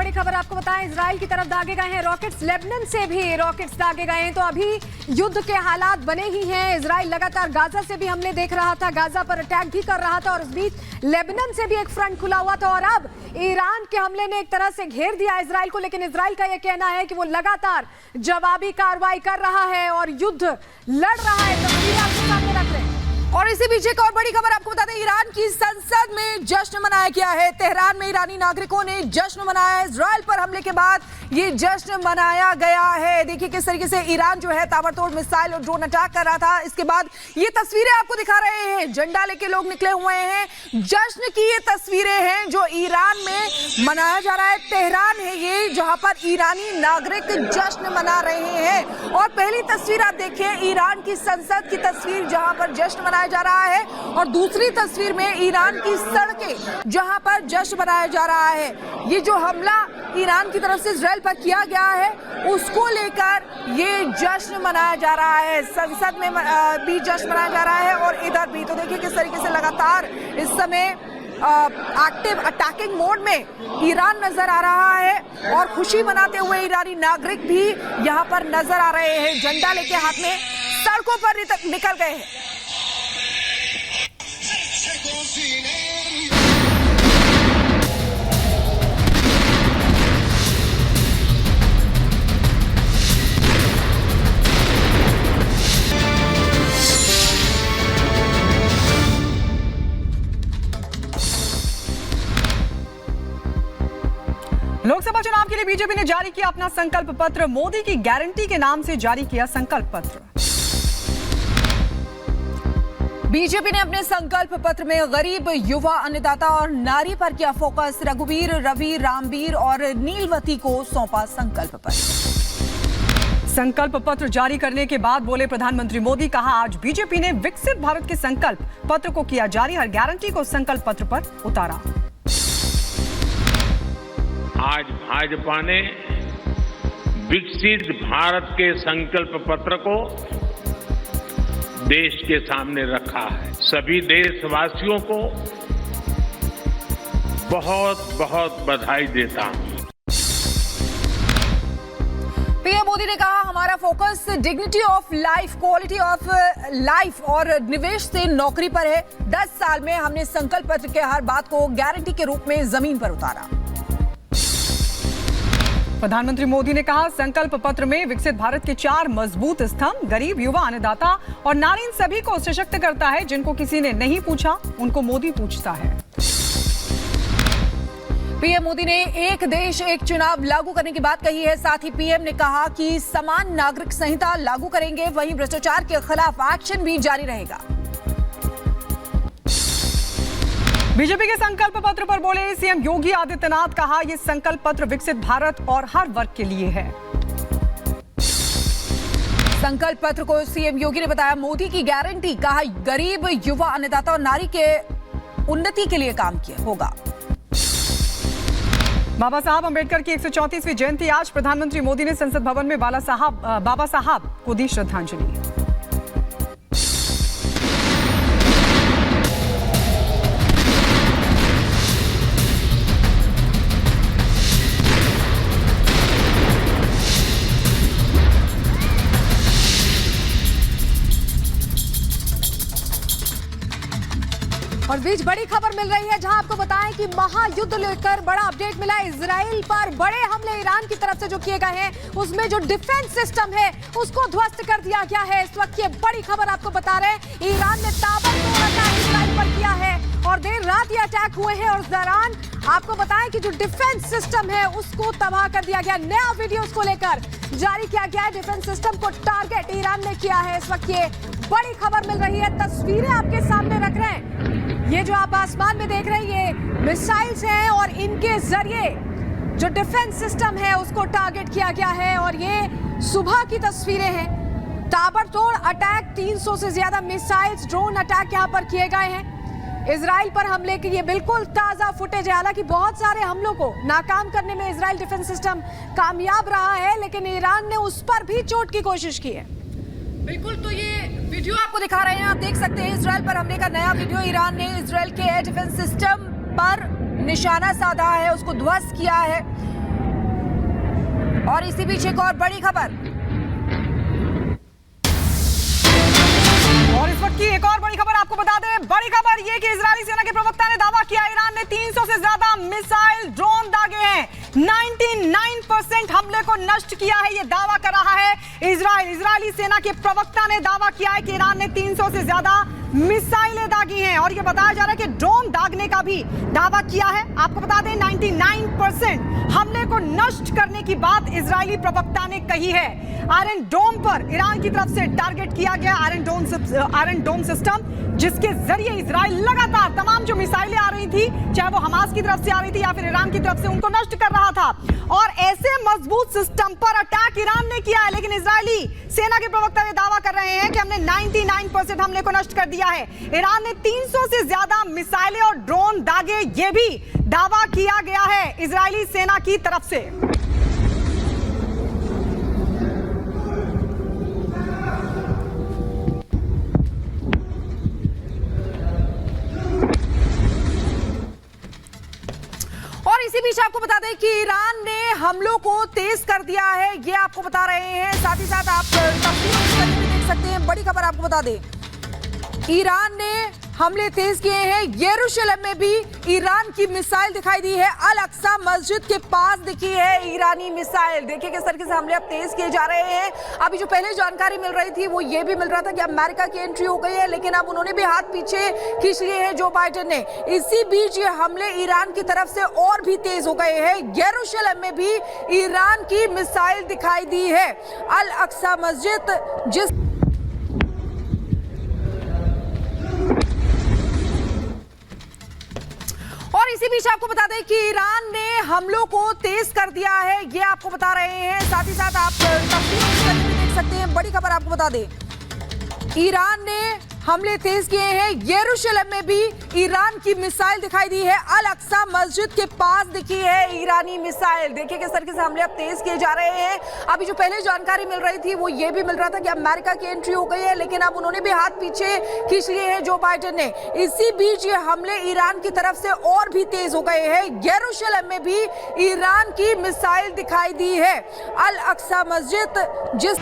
बड़ी खबर आपको बताएं, इजराइल की तरफ दागे गए हैं रॉकेट्स, लेबनान से भी रॉकेट्स दागे गए हैं। तो अभी युद्ध के हालात बने ही हैं। इजराइल लगातार गाजा से भी हमले देख रहा था, गाजा पर अटैक भी कर रहा था और उस बीच लेबनान से भी एक फ्रंट खुला हुआ था और अब ईरान के हमले ने एक तरह से घेर दिया इजराइल को। लेकिन इजराइल का यह कहना है कि वो लगातार जवाबी कार्रवाई कर रहा है और युद्ध लड़ रहा है। तस्वीरें आपके सामने रख रहे हैं। और इसी बीच एक और बड़ी खबर आपको बता दें, ईरान की संसद में जश्न मनाया गया है। तेहरान में ईरानी नागरिकों ने जश्न मनाया है। इजराइल पर हमले के बाद ये जश्न मनाया गया है। देखिए किस तरीके से ईरान जो है ताबड़तोड़ मिसाइल और ड्रोन अटैक कर रहा था। इसके बाद ये तस्वीरें आपको दिखा रहे हैं, झंडा लेके लोग निकले हुए हैं। जश्न की ये तस्वीरें हैं जो ईरान में मनाया जा रहा है। तेहरान है ये जहां पर ईरानी नागरिक जश्न मना रहे हैं। और पहली तस्वीर आप देखिए, ईरान की संसद की तस्वीर जहां पर जश्न मनाया जा रहा है और दूसरी तस्वीर में ईरान की सड़कें जहां पर जश्न मनाया जा रहा है। ये जो हमला ईरान की तरफ से इजराइल पर किया गया है उसको लेकर ये जश्न मनाया जा रहा है। संसद में भी जश्न मनाया जा रहा है और इधर भी। तो देखिए किस तरीके से लगातार इस समय एक्टिव अटैकिंग मोड में ईरान नजर आ रहा है और खुशी मनाते हुए ईरानी नागरिक भी यहां पर नजर आ रहे हैं। झंडा लेके हाथ में सड़कों पर निकल गए हैं। लोकसभा चुनाव के लिए बीजेपी ने जारी किया अपना संकल्प पत्र। मोदी की गारंटी के नाम से जारी किया संकल्प पत्र। बीजेपी ने अपने संकल्प पत्र में गरीब, युवा, अन्नदाता और नारी पर किया फोकस। रघुवीर, रवि, रामवीर और नीलवती को सौंपा संकल्प पत्र। संकल्प पत्र जारी करने के बाद बोले प्रधानमंत्री मोदी, कहा आज बीजेपी ने विकसित भारत के संकल्प पत्र को किया जारी, हर गारंटी को संकल्प पत्र पर उतारा। आज भाजपा ने विकसित भारत के संकल्प पत्र को देश के सामने रखा है। सभी देशवासियों को बहुत बहुत बधाई देता हूं। पीएम मोदी ने कहा हमारा focus dignity of life, quality of life और निवेश से नौकरी पर है। 10 साल में हमने संकल्प पत्र के हर बात को गारंटी के रूप में जमीन पर उतारा। प्रधानमंत्री मोदी ने कहा संकल्प पत्र में विकसित भारत के 4 मजबूत स्तंभ, गरीब, युवा, अन्नदाता और नारी, इन सभी को सशक्त करता है। जिनको किसी ने नहीं पूछा उनको मोदी पूछता है। पीएम मोदी ने एक देश एक चुनाव लागू करने की बात कही है। साथ ही पीएम ने कहा कि समान नागरिक संहिता लागू करेंगे, वहीं भ्रष्टाचार के खिलाफ एक्शन भी जारी रहेगा। बीजेपी के संकल्प पत्र पर बोले सीएम योगी आदित्यनाथ, कहा यह संकल्प पत्र विकसित भारत और हर वर्ग के लिए है। संकल्प पत्र को सीएम योगी ने बताया मोदी की गारंटी, कहा गरीब, युवा, अन्नदाता और नारी के उन्नति के लिए काम किया होगा। बाबा साहब अंबेडकर की 134वीं जयंती आज, प्रधानमंत्री मोदी ने संसद भवन में बाबा साहब को दी श्रद्धांजलि। और बीच बड़ी खबर मिल रही है जहां आपको बताएं कि महायुद्ध लेकर बड़ा अपडेट मिला है। इजराइल पर बड़े हमले ईरान की तरफ से जो किए गए हैं उसमें जो डिफेंस सिस्टम है उसको ध्वस्त कर दिया गया है। इस वक्त ये बड़ी खबर आपको बता रहे हैं, ईरान ने ताबड़तोड़ अटैक इजराइल पर किया है और देर रात ये अटैक हुए हैं और उस दौरान आपको बताएं कि जो डिफेंस सिस्टम है उसको तबाह कर दिया गया। नया वीडियो उसको लेकर जारी किया गया है। डिफेंस सिस्टम को टारगेट ईरान ने किया है। इस वक्त ये बड़ी खबर मिल रही है, तस्वीरें आपके सामने रख रहे हैं। ये जो आप आसमान में देख रहे हैं ये मिसाइल्स हैं और इनके जरिए जो डिफेंस सिस्टम है उसको टारगेट किया गया है। और ये सुबह की तस्वीरें हैं, ताबड़तोड़ अटैक, 300 से ज्यादा मिसाइल्स, ड्रोन अटैक यहां पर किए गए हैं। इजराइल पर हमले की ये बिल्कुल ताजा फुटेज है। हालांकि बहुत सारे हमलों को नाकाम करने में इजराइल डिफेंस सिस्टम कामयाब रहा है, लेकिन ईरान ने उस पर भी चोट की कोशिश की है। बिल्कुल, तो ये वीडियो आपको दिखा रहे हैं, आप देख सकते हैं इजराइल पर हमले का नया वीडियो। ईरान ने इजराइल के एयर डिफेंस सिस्टम पर निशाना साधा है, उसको ध्वस्त किया है। और इसी बीच एक और बड़ी खबर। और इस वक्त की एक और बड़ी खबर आपको बता दें, बड़ी खबर ये कि इजरायली सेना के प्रवक्ता ने दावा किया ईरान ने 300 से ज्यादा मिसाइल ड्रोन दागे हैं, 99% हमले को नष्ट किया है, ये दावा कर रहा है इजरायली सेना के प्रवक्ता ने दावा किया है कि ईरान ने 300 से ज्यादा मिसाइलें दागी हैं और ये बताया जा रहा है कि ड्रोन दागने का भी दावा किया है। आपको बता दें 99% हमले को नष्ट करने की बात इजरायली प्रवक्ता ने कही है। आयरन डोम पर ईरान की तरफ से टारगेट किया गया आयरन डोम सिस्टम, जिसके जरिए इजराइल लगातार तमाम जो मिसाइलें आ रही थी, चाहे वो हमास की तरफ से आ रही थी या फिर ईरान की तरफ से, उनको नष्ट कर रहा था। और ऐसे मजबूत सिस्टम पर अटैक ईरान ने किया है, लेकिन इजरायली सेना के प्रवक्ता ये दावा कर रहे हैं कि हमने 99% हमले को नष्ट कर दिया है। ईरान ने 300 से ज्यादा मिसाइलें और ड्रोन दागे, ये भी दावा किया गया है इजरायली सेना की तरफ से। और इसी बीच आपको बता दें कि ईरान ने हमलों को तेज कर दिया है, ये आपको बता रहे हैं। साथ ही साथ आप तस्वीरों में देख सकते हैं। बड़ी खबर आपको बता दें, ईरान ने हमले तेज किए हैं। यरूशलेम में भी ईरान की मिसाइल दिखाई दी है। अल अक्सा मस्जिद के पास दिखी है ईरानी मिसाइल। देखिए किस तरीके से हमले अब तेज किए जा रहे हैं। अभी जो पहले जानकारी मिल रही थी वो ये भी मिल रहा था कि अमेरिका की एंट्री हो गई है, लेकिन अब उन्होंने भी हाथ पीछे खींच लिए हैं जो बाइडेन ने। इसी बीच ये हमले ईरान की तरफ से और भी तेज हो गए हैं। यरूशलेम में भी ईरान की मिसाइल दिखाई दी है। अल अक्सा मस्जिद जिस और इसी बीच आपको बता दें कि ईरान ने हमलों को तेज कर दिया है, ये आपको बता रहे हैं। साथ ही साथ आप तस्वीरों में देख सकते हैं। बड़ी खबर आपको बता दें, ईरान ने हमले तेज किए हैं। यरूशलेम में भी ईरान की मिसाइल दिखाई दी है। अल अक्सा मस्जिद के पास दिखी है ईरानी मिसाइल। देखिए किस तरीके से हमले अब तेज किए जा रहे हैं। अभी जो पहले जानकारी मिल रही थी वो ये भी मिल रहा था कि अमेरिका की एंट्री हो गई है, लेकिन अब उन्होंने भी हाथ पीछे खींच लिए हैं जो बाइडेन ने। इसी बीच ये हमले ईरान की तरफ से और भी तेज हो गए हैं। यरूशलेम में भी ईरान की मिसाइल दिखाई दी है। अल अक्सा मस्जिद जिस